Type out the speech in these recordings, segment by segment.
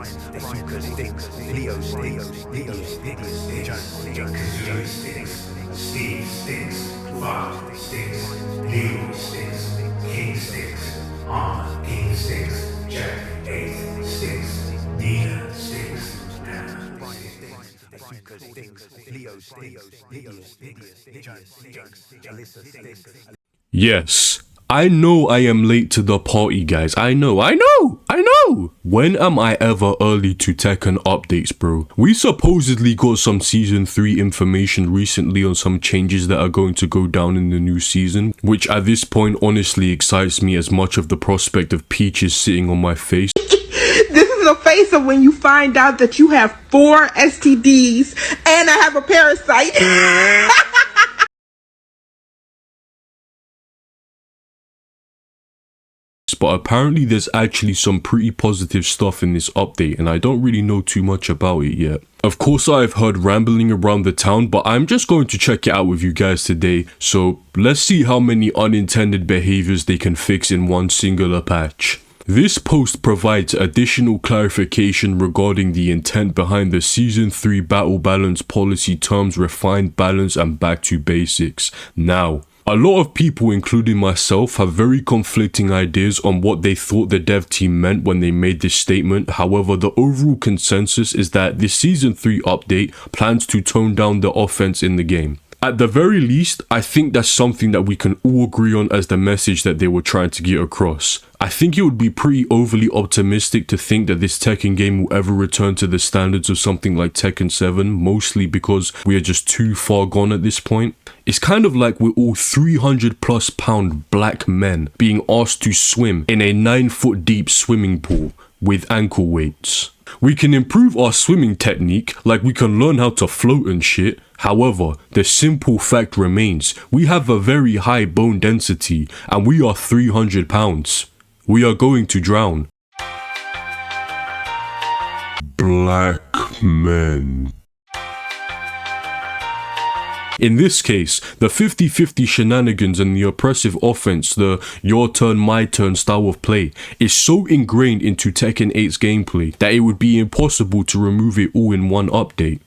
Super stinks, Leo stinks, Joe stinks, Steve stinks, Fox stinks, Leo stinks, King stinks, King stinks, Jack 8 stinks, Nina stinks, Super stinks, Leo stinks, Alyssa stinks. Yes, I know I am late to the party, guys. I know. When am I ever early to Tekken updates, bro? We supposedly got some Season 3 information recently on some changes that are going to go down in the new season, which at this point honestly excites me as much of the prospect of peaches sitting on my face. This is the face of when you find out that you have 4 STDs and I have a parasite. But apparently there's actually some pretty positive stuff in this update, and I don't really know too much about it yet. Of course, I've heard rambling around the town, but I'm just going to check it out with you guys today. So let's see how many unintended behaviors they can fix in one singular patch. This post provides additional clarification regarding the intent behind the Season 3 Battle Balance policy terms refined balance and back to basics. Now, a lot of people, including myself, have very conflicting ideas on what they thought the dev team meant when they made this statement. However, the overall consensus is that this Season 3 update plans to tone down the offense in the game. At the very least, I think that's something that we can all agree on as the message that they were trying to get across. I think it would be pretty overly optimistic to think that this Tekken game will ever return to the standards of something like Tekken 7, mostly because we are just too far gone at this point. It's kind of like we're all 300+ pound black men being asked to swim in a 9-foot deep swimming pool with ankle weights. We can improve our swimming technique, like we can learn how to float and shit. However, the simple fact remains, we have a very high bone density and we are 300 pounds. We are going to drown. Black men. In this case, the 50-50 shenanigans and the oppressive offense, the your turn, my turn style of play, is so ingrained into Tekken 8's gameplay that it would be impossible to remove it all in one update.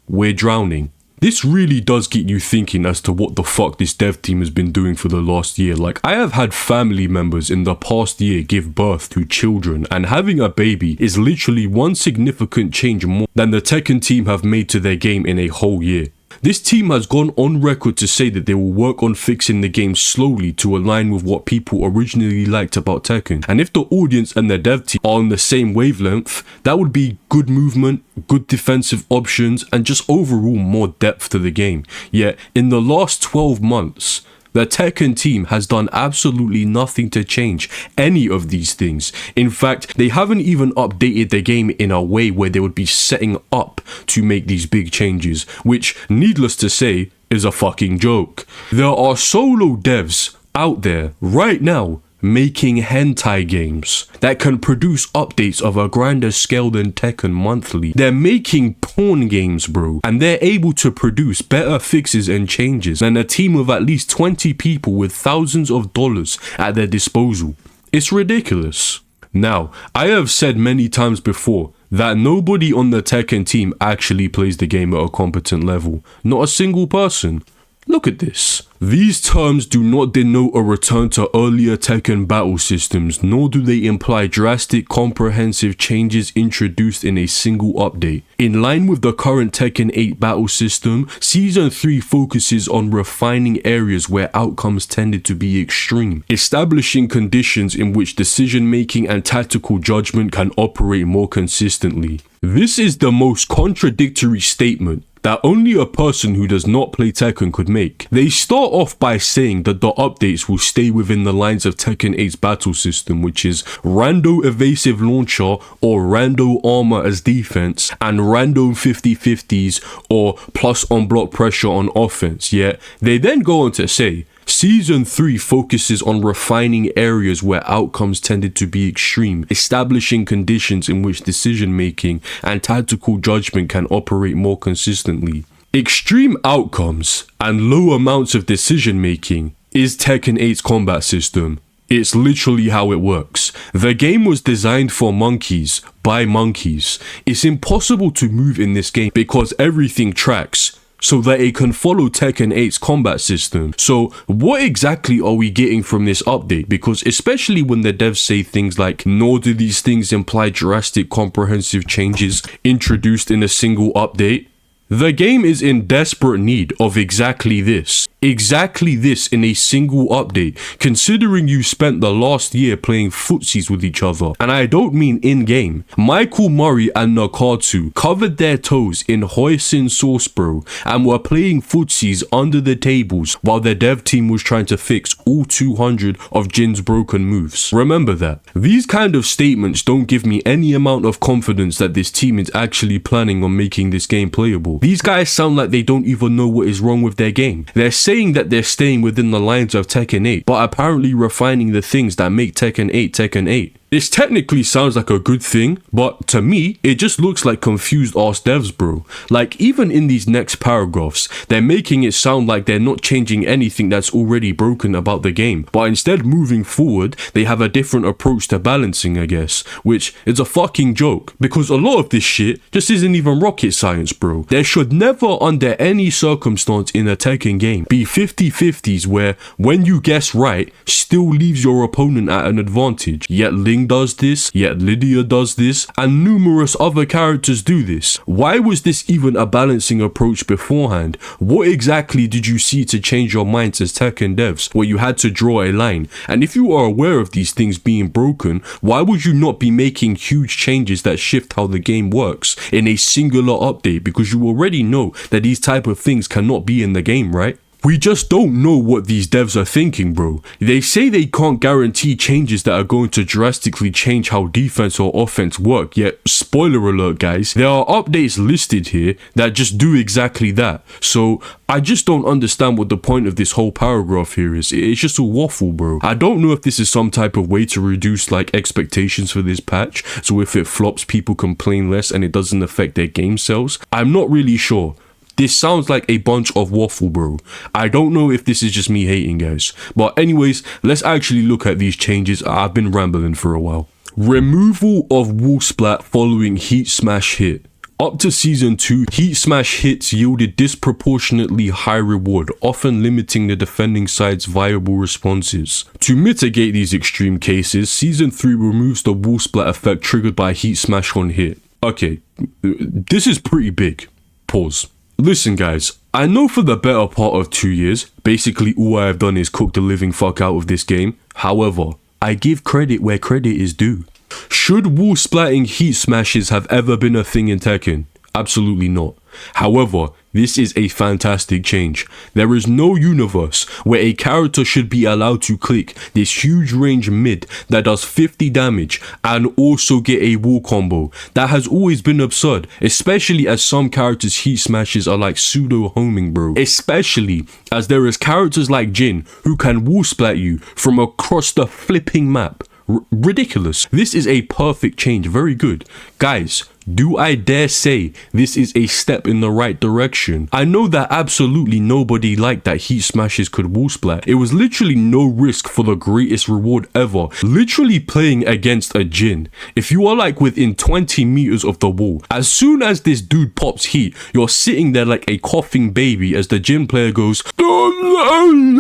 We're drowning. This really does get you thinking as to what the fuck this dev team has been doing for the last year. Like, I have had family members in the past year give birth to children, and having a baby is literally one significant change more than the Tekken team have made to their game in a whole year. This team has gone on record to say that they will work on fixing the game slowly to align with what people originally liked about Tekken. And if the audience and the dev team are on the same wavelength, that would be good movement, good defensive options, and just overall more depth to the game. Yet, in the last 12 months, the Tekken team has done absolutely nothing to change any of these things. In fact, they haven't even updated the game in a way where they would be setting up to make these big changes, which, needless to say, is a fucking joke. There are solo devs out there right now making hentai games that can produce updates of a grander scale than Tekken monthly. They're making porn games, bro, and they're able to produce better fixes and changes than a team of at least 20 people with thousands of dollars at their disposal. It's ridiculous. Now, I have said many times before that nobody on the Tekken team actually plays the game at a competent level. Not a single person. Look at this. These terms do not denote a return to earlier Tekken battle systems, nor do they imply drastic, comprehensive changes introduced in a single update. In line with the current Tekken 8 battle system, Season 3 focuses on refining areas where outcomes tended to be extreme, establishing conditions in which decision-making and tactical judgment can operate more consistently. This is the most contradictory statement that only a person who does not play Tekken could make. They start off by saying that the updates will stay within the lines of Tekken 8's battle system, which is rando evasive launcher or rando armor as defense, and rando 50-50s or plus on block pressure on offense. Yet they then go on to say, Season 3 focuses on refining areas where outcomes tended to be extreme, establishing conditions in which decision-making and tactical judgment can operate more consistently. Extreme outcomes and low amounts of decision-making is Tekken 8's combat system. It's literally how it works. The game was designed for monkeys, by monkeys. It's impossible to move in this game because everything tracks, so that it can follow Tekken 8's combat system. So what exactly are we getting from this update? Because especially when the devs say things like, nor do these things imply drastic comprehensive changes introduced in a single update. The game is in desperate need of exactly this. Exactly this in a single update, considering you spent the last year playing footsies with each other. And I don't mean in-game. Michael Murray and Nakatsu covered their toes in hoisin sauce, bro, and were playing footsies under the tables while their dev team was trying to fix all 200 of Jin's broken moves. Remember that. These kind of statements don't give me any amount of confidence that this team is actually planning on making this game playable. These guys sound like they don't even know what is wrong with their game. They're saying that they're staying within the lines of Tekken 8, but apparently refining the things that make Tekken 8 Tekken 8. This technically sounds like a good thing, but to me, it just looks like confused ass devs, bro. Like, even in these next paragraphs, they're making it sound like they're not changing anything that's already broken about the game, but instead moving forward, they have a different approach to balancing, I guess, which is a fucking joke, because a lot of this shit just isn't even rocket science, bro. There should never, under any circumstance in a Tekken game, be 50-50s where, when you guess right, still leaves your opponent at an advantage, yet Ling does this, yet Lydia does this, and numerous other characters do this. Why was this even a balancing approach beforehand? What exactly did you see to change your minds as Tekken devs, where you had to draw a line? And if you are aware of these things being broken, why would you not be making huge changes that shift how the game works in a singular update? Because you already know that these type of things cannot be in the game, right? We just don't know what these devs are thinking, bro. They say they can't guarantee changes that are going to drastically change how defense or offense work, yet, spoiler alert guys, there are updates listed here that just do exactly that. So, I just don't understand what the point of this whole paragraph here is. It's just a waffle, bro. I don't know if this is some type of way to reduce like expectations for this patch, so if it flops people complain less and it doesn't affect their game sales. I'm not really sure. This sounds like a bunch of waffle, bro. I don't know if this is just me hating, guys. But anyways, let's actually look at these changes. I've been rambling for a while. Removal of wall splat following heat smash hit. Up to Season 2, heat smash hits yielded disproportionately high reward, often limiting the defending side's viable responses. To mitigate these extreme cases, Season 3 removes the wall splat effect triggered by heat smash on hit. Okay, this is pretty big. Pause. Listen guys, I know for the better part of 2 years, basically all I have done is cook the living fuck out of this game. However, I give credit where credit is due. Should wall splatting heat smashes have ever been a thing in Tekken? Absolutely not. However, this is a fantastic change. There is no universe where a character should be allowed to click this huge range mid that does 50 damage and also get a wall combo. That has always been absurd, especially as some characters' heat smashes are like pseudo homing, bro. Especially as there is characters like Jin who can wall splat you from across the flipping map. Ridiculous. This is a perfect change. Very good. Guys, do I dare say this is a step in the right direction? I know that absolutely nobody liked that heat smashes could wall splat. It was literally no risk for the greatest reward ever. Literally playing against a Jin. If you are like within 20 meters of the wall, as soon as this dude pops heat, you're sitting there like a coughing baby as the Jin player goes, I'm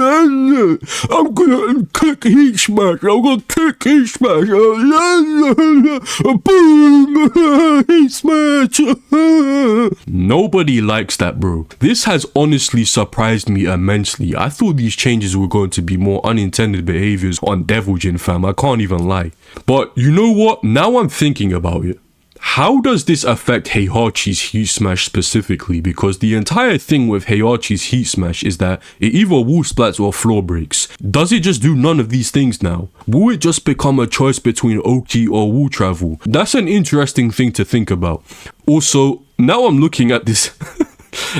gonna click heat smash, I'm gonna click heat smash, boom, heat smash. Nobody likes that, bro. This has honestly surprised me immensely. I thought these changes were going to be more unintended behaviors on Devil Jin, fam. I can't even lie. But you know what? Now I'm thinking about it. How does this affect Heihachi's heat smash specifically? Because the entire thing with Heihachi's heat smash is that it either wall splats or floor breaks. Does it just do none of these things now? Will it just become a choice between Oki or wall travel? That's an interesting thing to think about. Also, now I'm looking at this...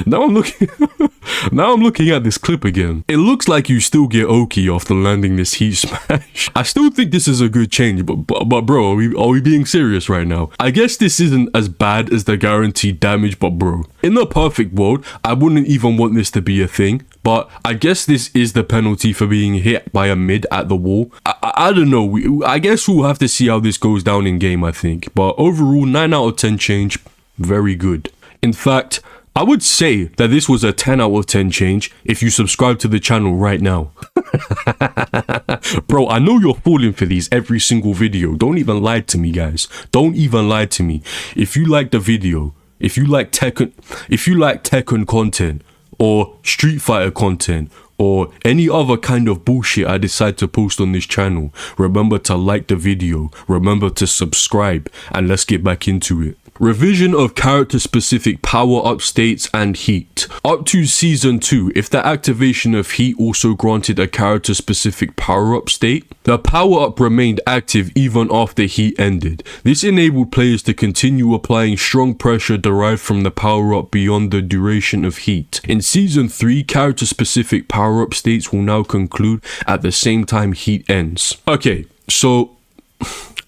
Now I'm looking at this clip again. It looks like you still get Oki after landing this heat smash. I still think this is a good change, but bro, are we being serious right now? I guess this isn't as bad as the guaranteed damage, but bro, in the perfect world, I wouldn't even want this to be a thing. But I guess this is the penalty for being hit by a mid at the wall. I don't know. I guess we'll have to see how this goes down in game, I think. But overall, 9 out of 10 change, very good. In fact, I would say that this was a 10 out of 10 change if you subscribe to the channel right now. Bro, I know you're falling for these every single video. Don't even lie to me, guys. Don't even lie to me. If you like the video, if you like Tekken content, or Street Fighter content, or any other kind of bullshit I decide to post on this channel, remember to like the video, remember to subscribe, and let's get back into it. Revision of character specific power-up states and heat. Up to Season 2, if the activation of heat also granted a character specific power-up state, the power-up remained active even after heat ended. This enabled players to continue applying strong pressure derived from the power-up beyond the duration of heat. In Season 3, character specific power-up states will now conclude at the same time heat ends. Okay, so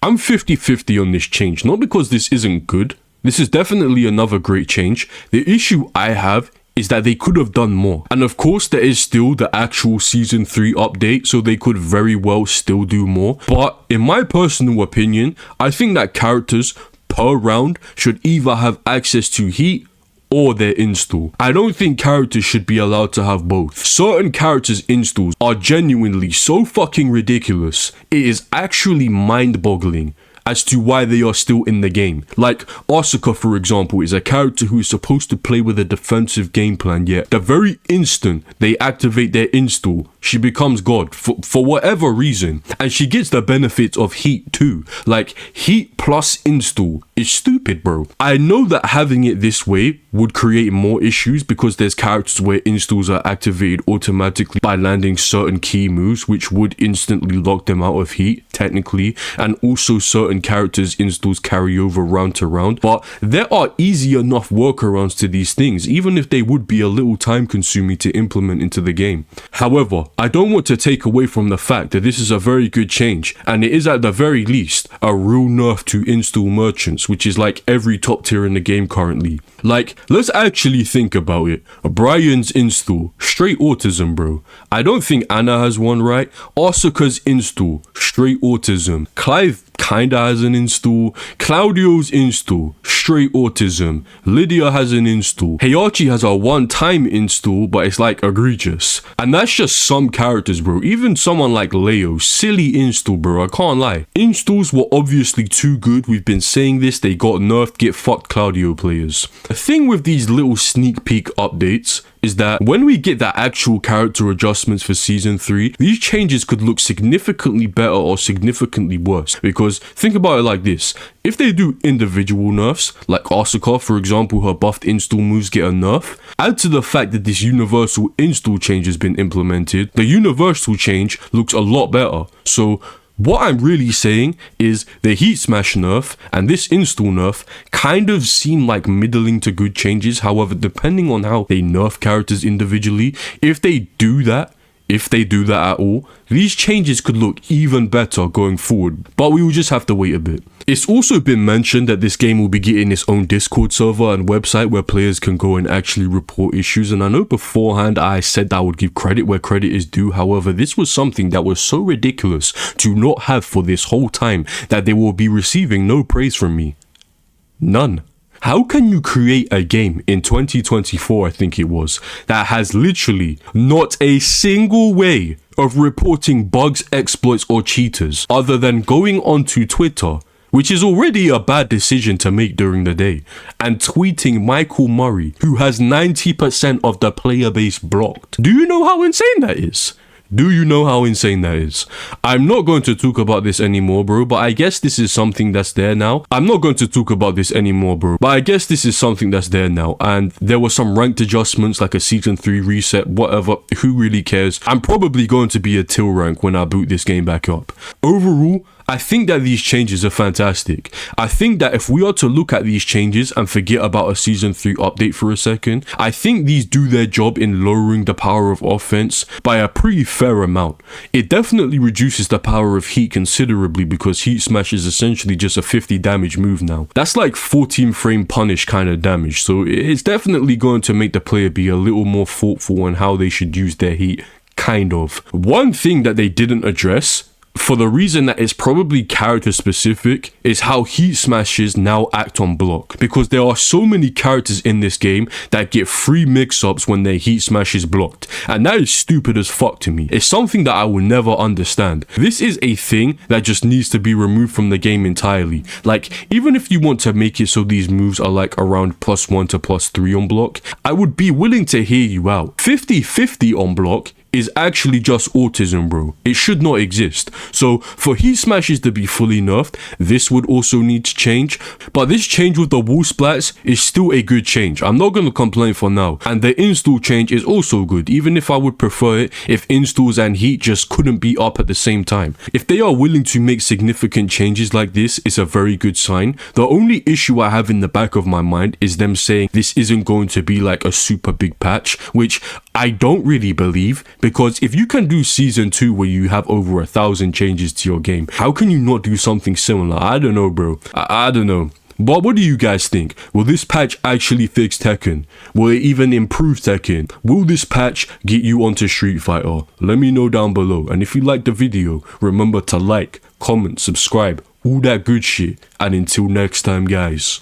I'm 50-50 on this change, not because this isn't good. This is definitely another great change. The issue I have is that they could have done more. And of course, there is still the actual Season 3 update, so they could very well still do more. But in my personal opinion, I think that characters per round should either have access to heat or their install. I don't think characters should be allowed to have both. Certain characters' installs are genuinely so fucking ridiculous. It is actually mind-boggling as to why they are still in the game. Like, Asuka, for example, is a character who is supposed to play with a defensive game plan, yet the very instant they activate their install, she becomes God for whatever reason. And she gets the benefits of heat too. Like, heat plus install is stupid, bro. I know that having it this way would create more issues because there's characters where installs are activated automatically by landing certain key moves, which would instantly lock them out of heat, technically, and also certain characters' installs carry over round to round. But there are easy enough workarounds to these things, even if they would be a little time consuming to implement into the game. However, I don't want to take away from the fact that this is a very good change, and it is at the very least a real nerf to install merchants, which is like every top tier in the game currently. Like, let's actually think about it. Brian's install, straight autism, bro. I don't think Anna has one, right? Asuka's install, straight autism. Clive kinda has an install. Claudio's install, straight autism. Lydia has an install. Heihachi has a one-time install, but it's like egregious. And that's just some characters, bro. Even someone like Leo, silly install, bro. I can't lie. Installs were obviously too good. We've been saying this. They got nerfed. Get fucked, Claudio players. The thing with these little sneak peek updates is that when we get the actual character adjustments for Season 3, these changes could look significantly better or significantly worse. Because think about it like this. If they do individual nerfs, like Asuka, for example, her buffed install moves get a nerf, add to the fact that this universal install change has been implemented, the universal change looks a lot better. So what I'm really saying is the Heat Smash nerf and this install nerf kind of seem like middling to good changes. However, depending on how they nerf characters individually, if they do that at all, these changes could look even better going forward, but we will just have to wait a bit. It's also been mentioned that this game will be getting its own Discord server and website where players can go and actually report issues, and I know beforehand I said that I would give credit where credit is due. However, this was something that was so ridiculous to not have for this whole time that they will be receiving no praise from me. None. How can you create a game in 2024, I think it was, that has literally not a single way of reporting bugs, exploits, or cheaters other than going onto Twitter, which is already a bad decision to make during the day, and tweeting Michael Murray, who has 90% of the player base blocked? Do you know how insane that is? Do you know how insane that is? I'm not going to talk about this anymore, bro, but I guess this is something that's there now. I'm not going to talk about this anymore, bro, but I guess this is something that's there now. And there were some ranked adjustments, like a Season 3 reset, whatever. Who really cares? I'm probably going to be a till rank when I boot this game back up. Overall, I think that these changes are fantastic. I think that if we are to look at these changes and forget about a Season 3 update for a second, I think these do their job in lowering the power of offense by a pretty fair amount. It definitely reduces the power of heat considerably because Heat Smash is essentially just a 50 damage move now. That's like 14 frame punish kind of damage, so it's definitely going to make the player be a little more thoughtful on how they should use their heat, kind of. One thing that they didn't address for the reason that it's probably character specific, is how heat smashes now act on block. Because there are so many characters in this game that get free mix-ups when their heat smash is blocked. And that is stupid as fuck to me. It's something that I will never understand. This is a thing that just needs to be removed from the game entirely. Like, even if you want to make it so these moves are like around +1 to +3 on block, I would be willing to hear you out. 50-50 on block is actually just autism, bro. It should not exist. So for heat smashes to be fully nerfed, this would also need to change. But this change with the wall splats is still a good change. I'm not going to complain for now. And the install change is also good, even if I would prefer it if installs and heat just couldn't be up at the same time. If they are willing to make significant changes like this, it's a very good sign. The only issue I have in the back of my mind is them saying this isn't going to be like a super big patch, which I don't really believe, because if you can do season 2 where you have over 1,000 changes to your game, how can you not do something similar? I don't know, bro. I don't know. But what do you guys think? Will this patch actually fix Tekken? Will it even improve Tekken? Will this patch get you onto Street Fighter? Let me know down below. And if you liked the video, remember to like, comment, subscribe, all that good shit. And until next time, guys.